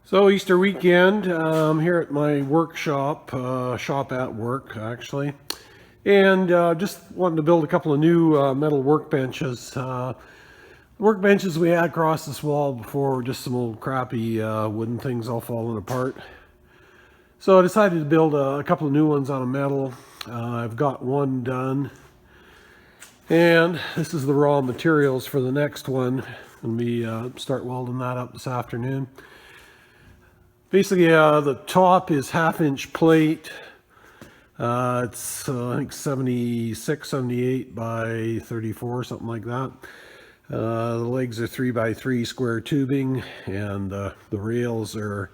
So Easter weekend, here at my workshop, shop at work actually, and just wanted to build a couple of new metal workbenches. Workbenches we had across this wall before were just some old crappy wooden things all falling apart. So I decided to build a couple of new ones out of metal. I've got one done, and this is the raw materials for the next one, and we start welding that up this afternoon. Basically, the top is 1/2 inch plate. It's I think 76, 78 by 34, something like that. The legs are 3x3 square tubing, and the rails are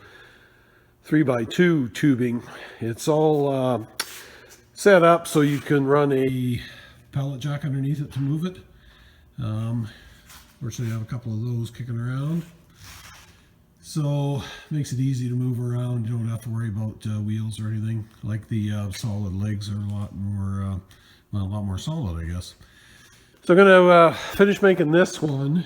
3x2 tubing. It's all set up so you can run a pallet jack underneath it to move it. Fortunately, I have a couple of those kicking around. So makes it easy to move around. You don't have to worry about wheels or anything. Like the solid legs are a lot more, well, a lot more solid, I guess. So I'm going to finish making this one,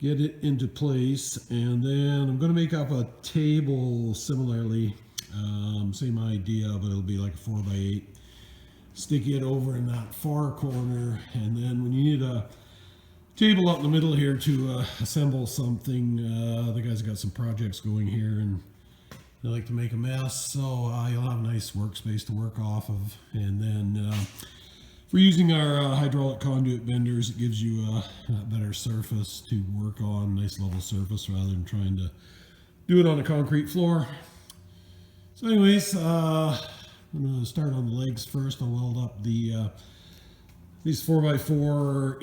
get it into place, and then I'm going to make up a table similarly. Same idea, but it'll be like a 4x8. Stick it over in that far corner, and then when you need a table up in the middle here to assemble something, the guys got some projects going here and they like to make a mess, so you'll have a nice workspace to work off of. And then if we're using our hydraulic conduit benders, it gives you a better surface to work on, nice level surface, rather than trying to do it on a concrete floor. So anyways, I'm going to start on the legs first. I'll weld up these 4x4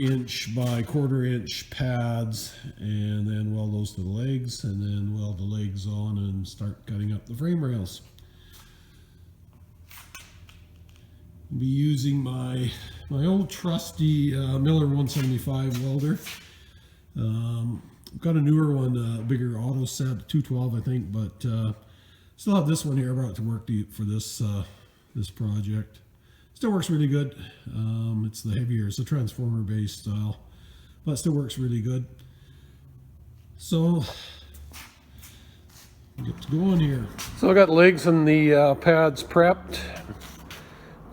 by 1/4 inch pads, and then weld those to the legs, and then weld the legs on and start cutting up the frame rails. I'll be using my old trusty Miller 175 welder. I've got a newer one, a bigger auto set, 212 I think, but still have this one here. I brought it to work for this project. Still works really good. It's the heavier, it's a transformer based style, but it still works really good. So get to going here. So I got legs and the pads prepped.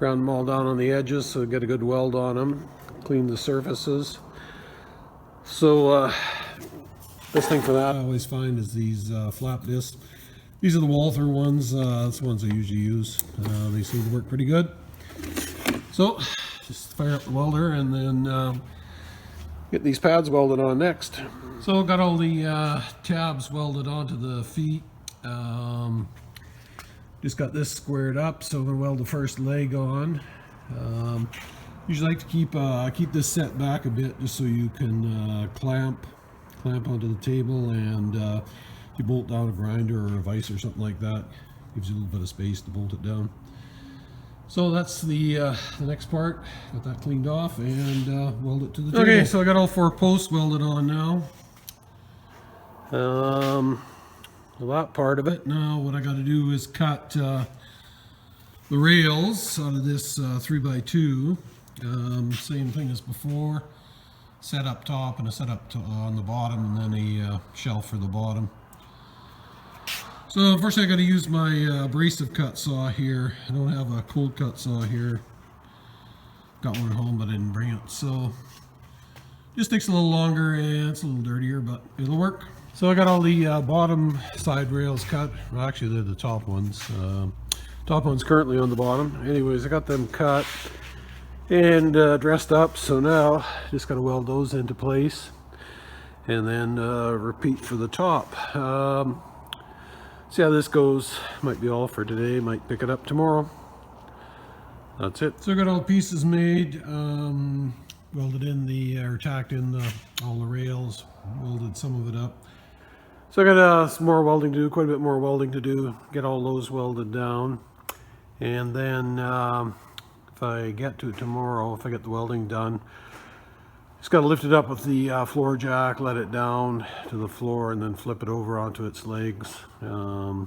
Ground them all down on the edges so get a good weld on them. Clean the surfaces. So best thing for that I always find is these flap discs. These are the Walther ones. That's the ones I usually use. They seem to work pretty good. So just fire up the welder and then get these pads welded on next. So got all the tabs welded onto the feet. Just got this squared up, so I'm going to weld the first leg on. Usually like to keep this set back a bit just so you can clamp onto the table, and if you bolt down a grinder or a vise or something like that, gives you a little bit of space to bolt it down. So that's the next part. Got that cleaned off and weld it to the table. Okay, so I got all 4 posts welded on now. That part of it. Now what I got to do is cut the rails out of this 3x2. Same thing as before. Set up top and a set up on the bottom, and then a shelf for the bottom. So first I got to use my abrasive cut saw here. I don't have a cold cut saw here. Got one at home but I didn't bring it. So just takes a little longer and it's a little dirtier, but it'll work. So I got all the bottom side rails cut. Well, actually they're the top ones. Top one's currently on the bottom. Anyways, I got them cut and dressed up. So now just got to weld those into place and then repeat for the top. See how this goes. Might be all for today, might pick it up tomorrow. That's it. So I got all the pieces made, welded in or tacked in all the rails, welded some of it up. So I got some more welding to do, quite a bit more welding to do, get all those welded down. And then if I get to it tomorrow, if I get the welding done, just got to lift it up with the floor jack, let it down to the floor, and then flip it over onto its legs. So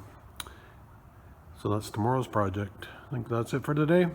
that's tomorrow's project. I think that's it for today.